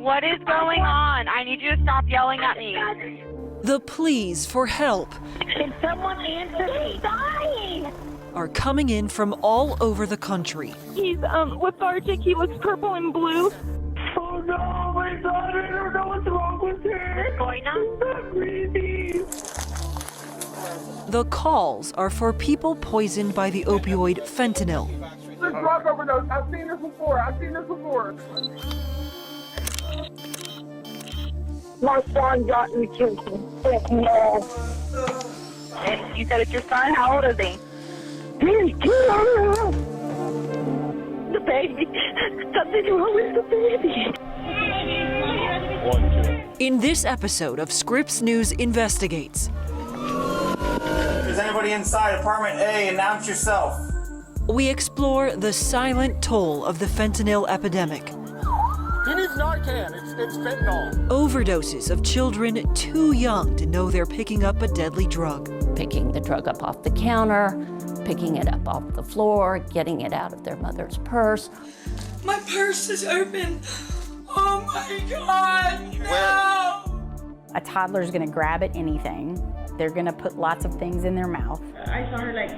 What is going on? I need you to stop yelling at me. The pleas for help Can someone answer me? He's dying! are coming in from all over the country. He's lethargic. He looks purple and blue. Oh no, my daughter, I don't know what's wrong with her. Going on? She's not breathing. The calls are for people poisoned by the opioid fentanyl. This drug overdose, I've seen this before. My son got into fentanyl. You said it's your son? How old is he? He's 2. The baby. Something wrong with the baby. In this episode of Scripps News Investigates, If there's anybody inside apartment A, announce yourself. we explore the silent toll of the fentanyl epidemic. He needs Narcan. It's fentanyl. Overdoses of children too young to know they're picking up a deadly drug. Picking the drug up off the counter, picking it up off the floor, getting it out of their mother's purse. My purse is open. Oh my God, no! A toddler's gonna grab at anything. They're gonna put lots of things in their mouth. I saw her like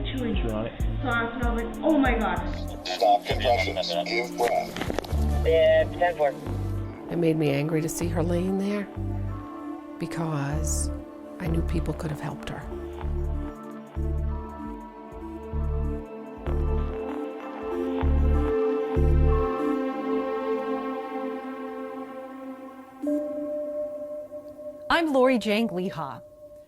chewing on it. So I was like, oh my God. Stop compressions. Give breath. It made me angry to see her laying there because I knew people could have helped her. I'm Lori Jane Gliha.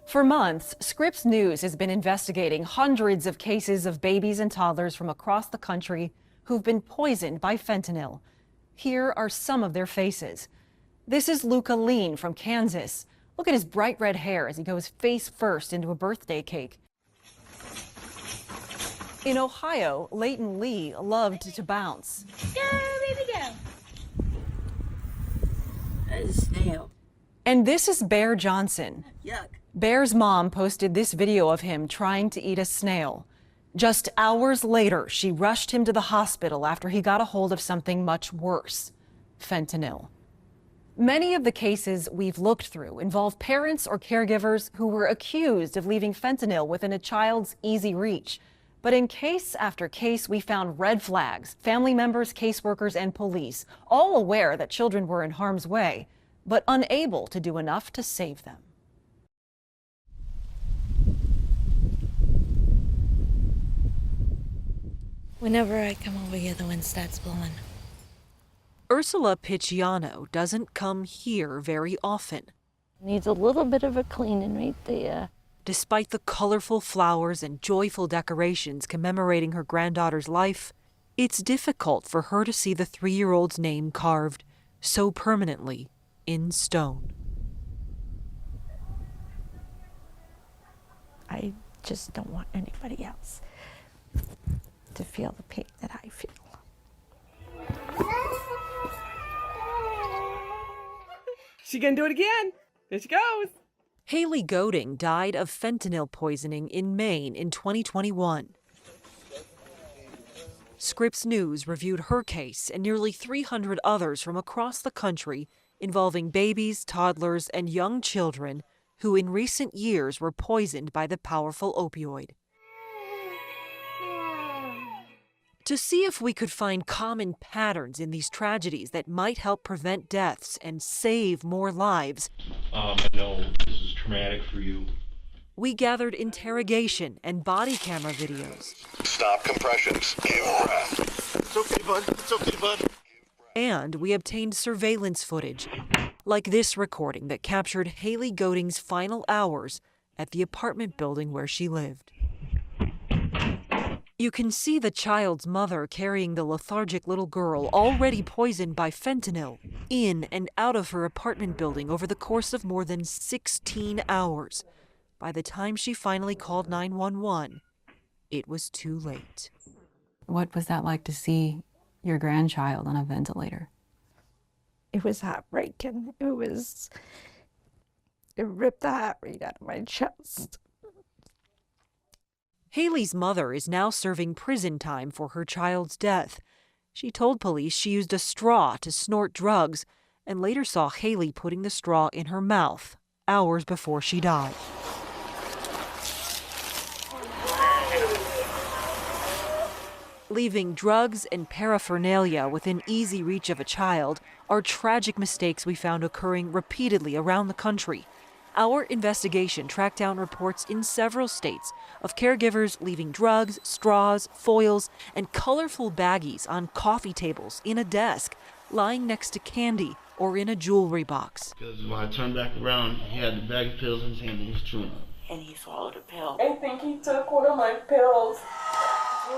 For months, Scripps News has been investigating hundreds of cases of babies and toddlers from across the country who've been poisoned by fentanyl. Here are some of their faces. This is Luca Lean from Kansas. Look at his bright red hair as he goes face first into a birthday cake. In Ohio, Leighton Lee loved to bounce. Go, baby, go. A snail. And this is Bear Johnson. Yuck. Bear's mom posted this video of him trying to eat a snail. Just hours later, she rushed him to the hospital after he got a hold of something much worse, fentanyl. Many of the cases we've looked through involve parents or caregivers who were accused of leaving fentanyl within a child's easy reach. But in case after case, we found red flags, family members, caseworkers, and police, all aware that children were in harm's way, but unable to do enough to save them. Whenever I come over here, the wind starts blowing. Ursula Picciano doesn't come here very often. Needs a little bit of a cleaning right there. Despite the colorful flowers and joyful decorations commemorating her granddaughter's life, it's difficult for her to see the 3-year-old's name carved so permanently in stone. I just don't want anybody else to feel the pain that I feel. She gonna do it again. Here she goes. Haley Goding died of fentanyl poisoning in Maine in 2021. Scripps News reviewed her case and nearly 300 others from across the country involving babies, toddlers, and young children who in recent years were poisoned by the powerful opioid. To see if we could find common patterns in these tragedies that might help prevent deaths and save more lives, I know this is traumatic for you. we gathered interrogation and body camera videos. Stop compressions. Give breath. It's okay, bud. It's okay, bud. And we obtained surveillance footage, like this recording that captured Haley Goding's final hours at the apartment building where she lived. You can see the child's mother carrying the lethargic little girl already poisoned by fentanyl in and out of her apartment building over the course of more than 16 hours. By the time she finally called 911, it was too late. What was that like to see your grandchild on a ventilator? It was heartbreaking. It ripped the heart right out of my chest. Haley's mother is now serving prison time for her child's death. She told police she used a straw to snort drugs and later saw Haley putting the straw in her mouth hours before she died. Leaving drugs and paraphernalia within easy reach of a child are tragic mistakes we found occurring repeatedly around the country. Our investigation tracked down reports in several states of caregivers leaving drugs, straws, foils, and colorful baggies on coffee tables, in a desk, lying next to candy, or in a jewelry box. Because when I turned back around, he had the bag of pills in his hand and he was chewing them. And he swallowed a pill. I think he took one of my pills.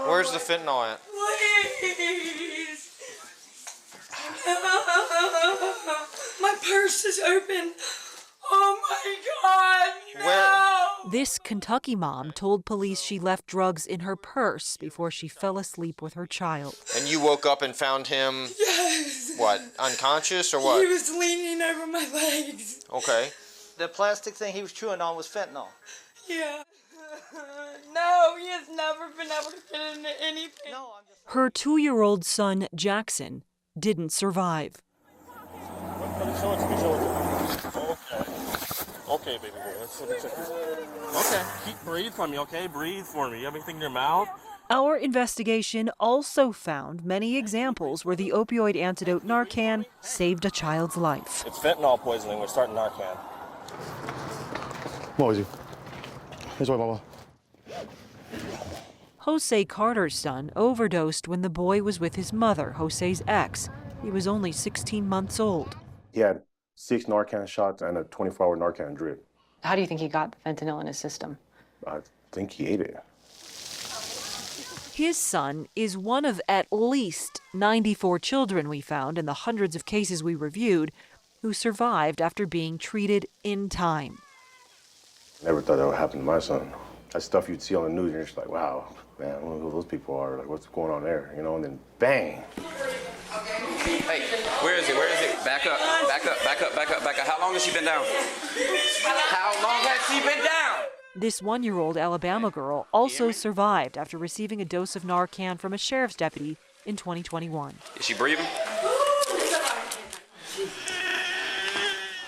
Where's the fentanyl at? Please. My purse is open. Oh my God, no! Where? This Kentucky mom told police she left drugs in her purse before she fell asleep with her child. And you woke up and found him, Yes. what, unconscious or what? He was leaning over my legs. Okay. The plastic thing he was chewing on was fentanyl. Yeah. No, he has never been able to get into anything. No, I'm just... Her 2-year-old son, Jackson, didn't survive. Okay, baby boy, let's check this. Okay, breathe for me, okay? Breathe for me. You have anything in your mouth? Our investigation also found many examples where the opioid antidote Narcan saved a child's life. It's fentanyl poisoning. We're starting Narcan. What was he? Here's what, Mama. Jose Carter's son overdosed when the boy was with his mother, Jose's ex. He was only 16 months old. He had 6 Narcan shots and a 24-hour Narcan drip. How do you think he got the fentanyl in his system? I think he ate it. His son is one of at least 94 children we found in the hundreds of cases we reviewed who survived after being treated in time. Never thought that would happen to my son. That stuff you'd see on the news, and you're just like, wow, man, I don't know who those people are. Like, what's going on there? You know, and then bang. Hey, where is it? Where is it? Back up, back up, back up, back up, back up. How long has she been down? How long has she been down? This 1-year-old Alabama girl also survived after receiving a dose of Narcan from a sheriff's deputy in 2021. Is she breathing?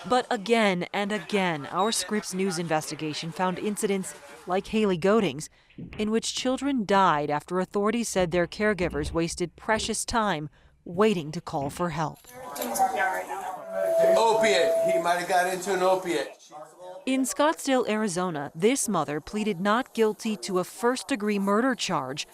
But again and again, our Scripps News investigation found incidents like Haley Goading's, in which children died after authorities said their caregivers wasted precious time waiting to call for help. Opiate. He might have got into an opiate. In Scottsdale, Arizona, this mother pleaded not guilty to a first-degree murder charge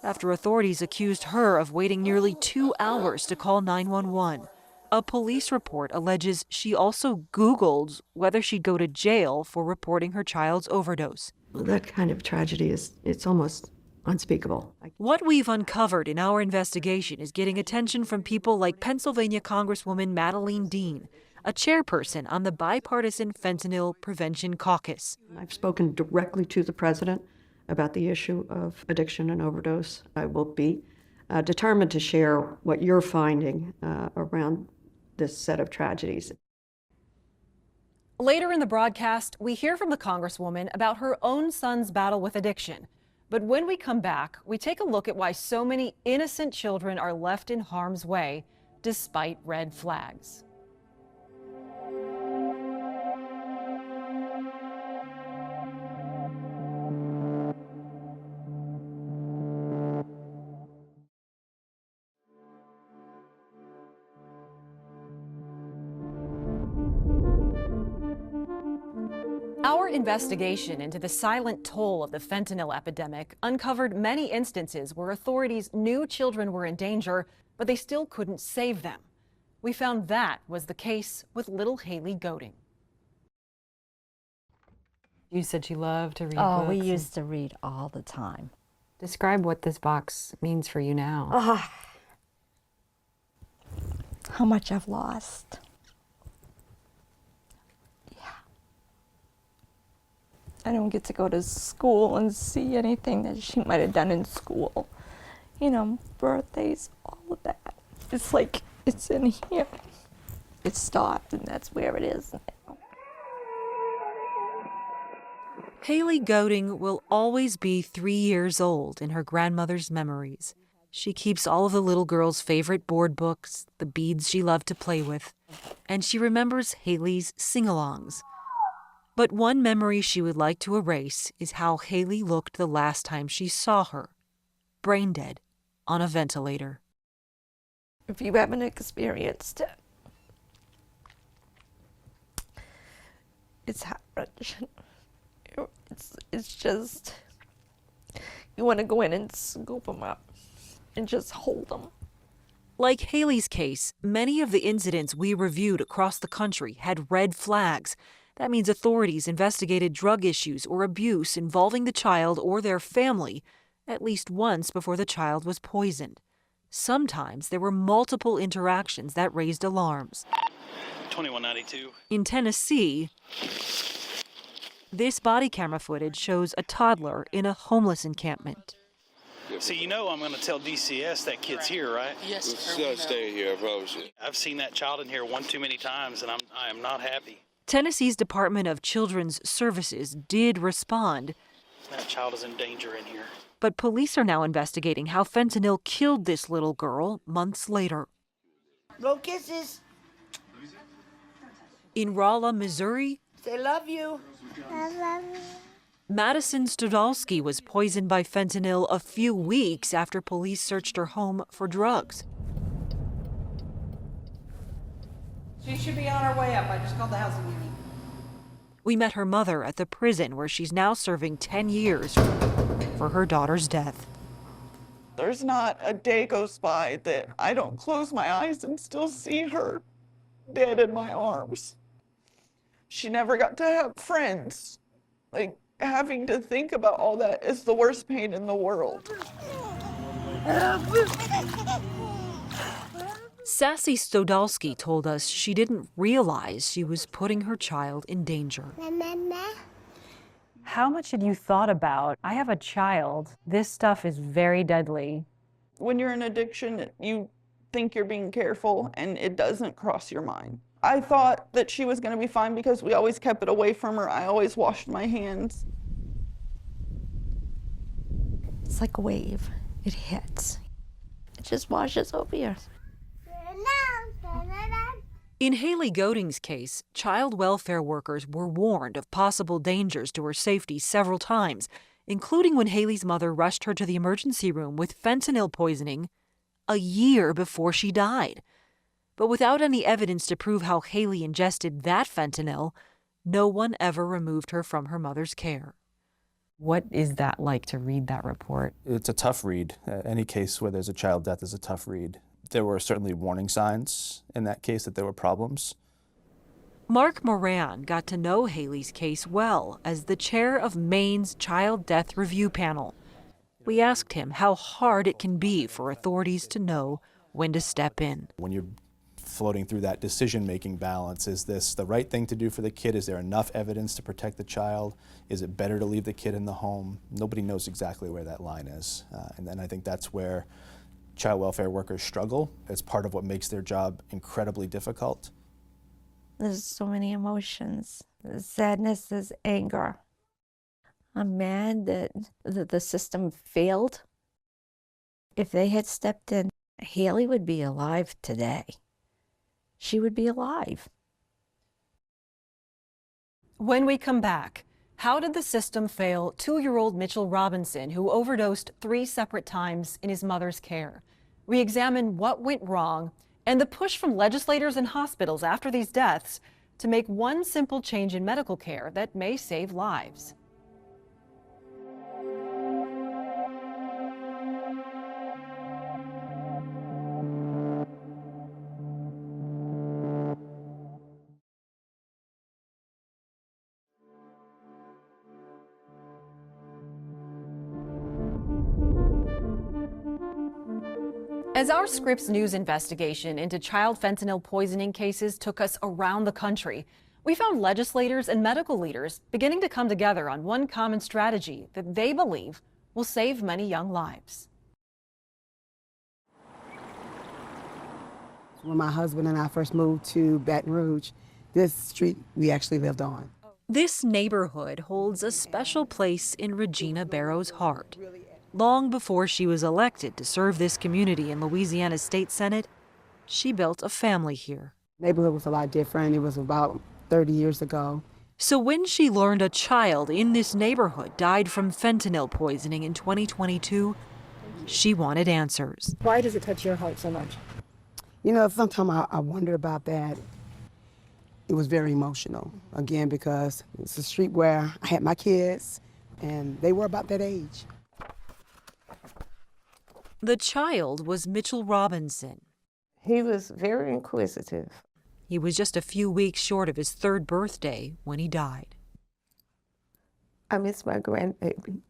after authorities accused her of waiting nearly 2 hours to call 911. A police report alleges she also Googled whether she'd go to jail for reporting her child's overdose. Well, that kind of tragedy it's almost unspeakable. What we've uncovered in our investigation is getting attention from people like Pennsylvania Congresswoman Madeleine Dean, a chairperson on the bipartisan Fentanyl Prevention Caucus. I've spoken directly to the president about the issue of addiction and overdose. I will be determined to share what you're finding around this set of tragedies. Later in the broadcast, we hear from the Congresswoman about her own son's battle with addiction. But when we come back, we take a look at why so many innocent children are left in harm's way despite red flags. Our investigation into the silent toll of the fentanyl epidemic uncovered many instances where authorities knew children were in danger, but they still couldn't save them. We found that was the case with little Haley Goading. You said you loved to read books. Oh, we used to read all the time. Describe what this box means for you now. How much I've lost. I don't get to go to school and see anything that she might have done in school. You know, birthdays, all of that. It's like, it's in here. It stopped, and that's where it is now. Haley Goading will always be 3 years old in her grandmother's memories. She keeps all of the little girl's favorite board books, the beads she loved to play with, and she remembers Haley's sing-alongs. But one memory she would like to erase is how Haley looked the last time she saw her, brain dead, on a ventilator. If you haven't experienced it, it's heart-wrenching. It's just, you want to go in and scoop them up and just hold them. Like Haley's case, many of the incidents we reviewed across the country had red flags. That means authorities investigated drug issues or abuse involving the child or their family at least once before the child was poisoned. Sometimes there were multiple interactions that raised alarms. 2192. In Tennessee, this body camera footage shows a toddler in a homeless encampment. So you know I'm going to tell DCS that kid's here, right? Yes. Stay here, probably. I've seen that child in here one too many times, and I am not happy. Tennessee's Department of Children's Services did respond. That child is in danger in here. But police are now investigating how fentanyl killed this little girl months later. Blow kisses. In Rolla, Missouri, Say love you. I love you. Madison Studalski was poisoned by fentanyl a few weeks after police searched her home for drugs. She should be on her way up. I just called the housing unit. We met her mother at the prison where she's now serving 10 years for her daughter's death. There's not a day goes by that I don't close my eyes and still see her dead in my arms. She never got to have friends. Like, having to think about all that is the worst pain in the world. Sassy Stodalski told us she didn't realize she was putting her child in danger. How much had you thought about, I have a child, this stuff is very deadly? When you're in addiction, you think you're being careful and it doesn't cross your mind. I thought that she was going to be fine because we always kept it away from her. I always washed my hands. It's like a wave. It hits. It just washes over you. In Haley Goding's case, child welfare workers were warned of possible dangers to her safety several times, including when Haley's mother rushed her to the emergency room with fentanyl poisoning a year before she died. But without any evidence to prove how Haley ingested that fentanyl, no one ever removed her from her mother's care. What is that like to read that report? It's a tough read. Any case where there's a child death is a tough read. There were certainly warning signs in that case that there were problems. Mark Moran got to know Haley's case well as the chair of Maine's Child Death Review Panel. We asked him how hard it can be for authorities to know when to step in. When you're floating through that decision-making balance, is this the right thing to do for the kid? Is there enough evidence to protect the child? Is it better to leave the kid in the home? Nobody knows exactly where that line is. And then I think that's where child welfare workers struggle. It's part of what makes their job incredibly difficult. There's so many emotions. There's sadness, there's anger. I'm mad that the system failed. If they had stepped in, Haley would be alive today. She would be alive. When we come back, how did the system fail 2-year-old Mitchell Robinson, who overdosed 3 separate times in his mother's care? We examine what went wrong and the push from legislators and hospitals after these deaths to make one simple change in medical care that may save lives. As our Scripps News investigation into child fentanyl poisoning cases took us around the country, we found legislators and medical leaders beginning to come together on one common strategy that they believe will save many young lives. When my husband and I first moved to Baton Rouge, this street we actually lived on. This neighborhood holds a special place in Regina Barrow's heart. Long before she was elected to serve this community in Louisiana's state senate, she built a family here. Neighborhood was a lot different. It was about 30 years ago. So when she learned a child in this neighborhood died from fentanyl poisoning in 2022, she wanted answers. Why does it touch your heart so much? You know, sometimes I wonder about that. It was very emotional, again, because it's a street where I had my kids, and they were about that age. The child was Mitchell Robinson. He was very inquisitive. He was just a few weeks short of his 3rd birthday when he died. I miss my grandbaby.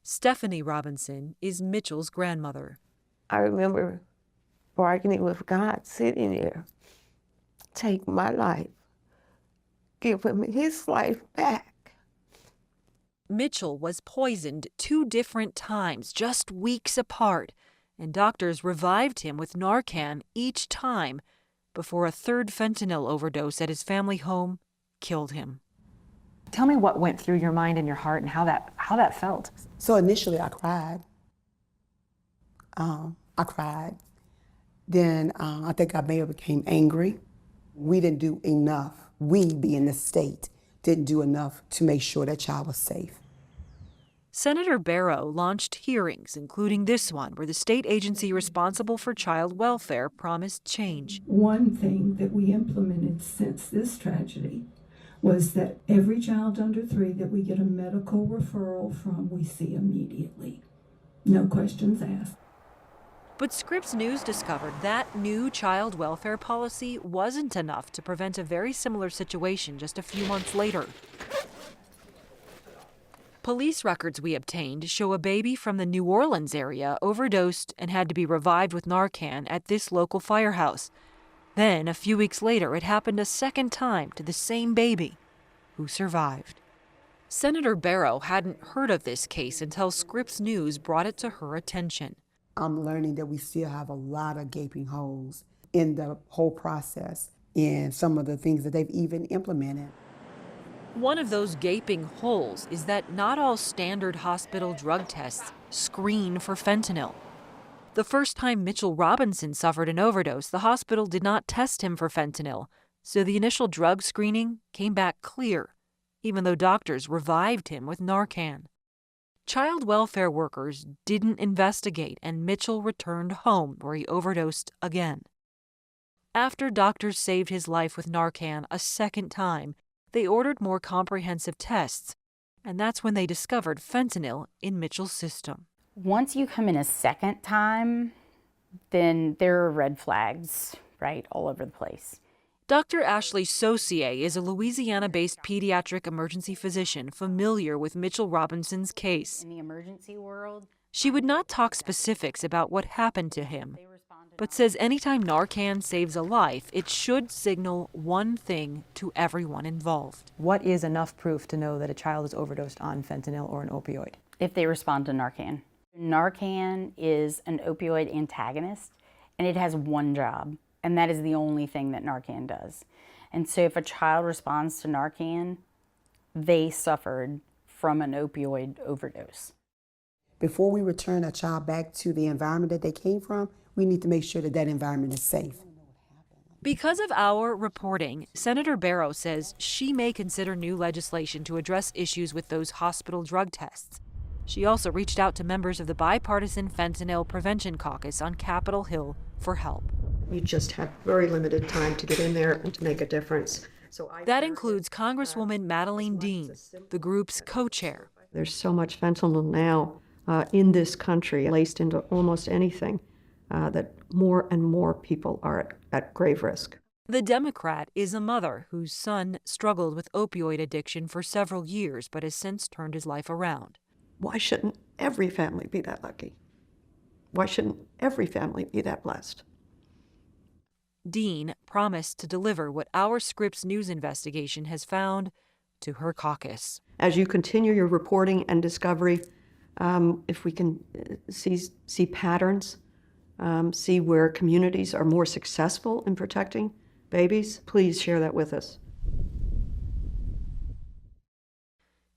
Stephanie Robinson is Mitchell's grandmother. I remember bargaining with God, sitting there. Take my life. Give him his life back. Mitchell was poisoned 2 different times, just weeks apart, and doctors revived him with Narcan each time before a 3rd fentanyl overdose at his family home killed him. Tell me what went through your mind and your heart and how that felt. So initially I cried. Then I think I may have became angry. We didn't do enough. We, being the state, didn't do enough to make sure that child was safe. Senator Barrow launched hearings, including this one, where the state agency responsible for child welfare promised change. One thing that we implemented since this tragedy was that every child under 3 that we get a medical referral from, we see immediately. No questions asked. But Scripps News discovered that new child welfare policy wasn't enough to prevent a very similar situation just a few months later. Police records we obtained show a baby from the New Orleans area overdosed and had to be revived with Narcan at this local firehouse. Then, a few weeks later, it happened a 2nd time to the same baby, who survived. Senator Barrow hadn't heard of this case until Scripps News brought it to her attention. I'm learning that we still have a lot of gaping holes in the whole process and some of the things that they've even implemented. One of those gaping holes is that not all standard hospital drug tests screen for fentanyl. The first time Mitchell Robinson suffered an overdose, the hospital did not test him for fentanyl, so the initial drug screening came back clear, even though doctors revived him with Narcan. Child welfare workers didn't investigate, and Mitchell returned home, where he overdosed again. After doctors saved his life with Narcan a 2nd time, they ordered more comprehensive tests, and that's when they discovered fentanyl in Mitchell's system. Once you come in a 2nd time, then there are red flags, right, all over the place. Dr. Ashley Saucier is a Louisiana-based pediatric emergency physician familiar with Mitchell Robinson's case. In the emergency world, she would not talk specifics about what happened to him, but says anytime Narcan saves a life, it should signal one thing to everyone involved. What is enough proof to know that a child is overdosed on fentanyl or an opioid? If they respond to Narcan. Narcan is an opioid antagonist, and it has one job, and that is the only thing that Narcan does. And so if a child responds to Narcan, they suffered from an opioid overdose. Before we return a child back to the environment that they came from, we need to make sure that that environment is safe. Because of our reporting, Senator Barrow says she may consider new legislation to address issues with those hospital drug tests. She also reached out to members of the bipartisan Fentanyl Prevention Caucus on Capitol Hill for help. You just have very limited time to get in there and to make a difference. That includes Congresswoman Madeleine Dean, the group's co-chair. There's so much fentanyl now in this country, laced into almost anything, that more and more people are at grave risk. The Democrat is a mother whose son struggled with opioid addiction for several years, but has since turned his life around. Why shouldn't every family be that lucky? Why shouldn't every family be that blessed? Dean promised to deliver what our Scripps News investigation has found to her caucus. As you continue your reporting and discovery, if we can see patterns, see where communities are more successful in protecting babies, please share that with us.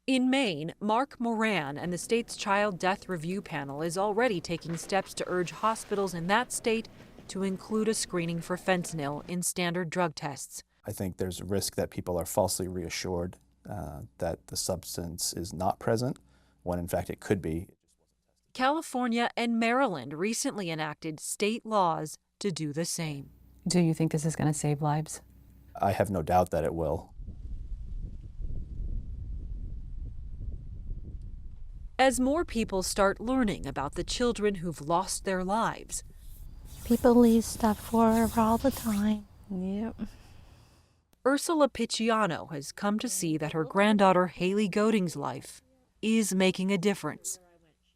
In Maine, Mark Moran and the state's Child Death Review Panel is already taking steps to urge hospitals in that state to include a screening for fentanyl in standard drug tests. I think there's a risk that people are falsely reassured that the substance is not present, when in fact it could be. California and Maryland recently enacted state laws to do the same. Do you think this is going to save lives? I have no doubt that it will. As more people start learning about the children who've lost their lives, People leave stuff for her all the time. Yep. Ursula Picciano has come to see that her granddaughter Haley Goding's life is making a difference,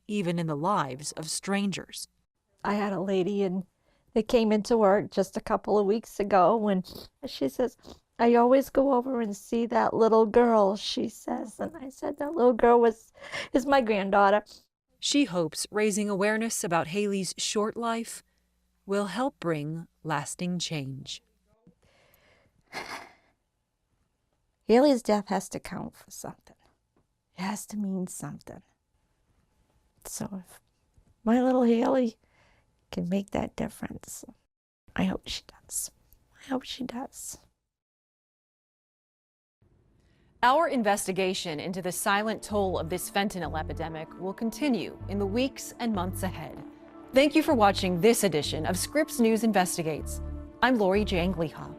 even in the lives of strangers. I had a lady that came into work just a couple of weeks ago when she says, I always go over and see that little girl, she says. And I said, that little girl is my granddaughter. She hopes raising awareness about Haley's short life will help bring lasting change. Haley's death has to count for something. It has to mean something. So if my little Haley can make that difference, I hope she does. I hope she does. Our investigation into the silent toll of this fentanyl epidemic will continue in the weeks and months ahead. Thank you for watching this edition of Scripps News Investigates. I'm Lori Jangliha.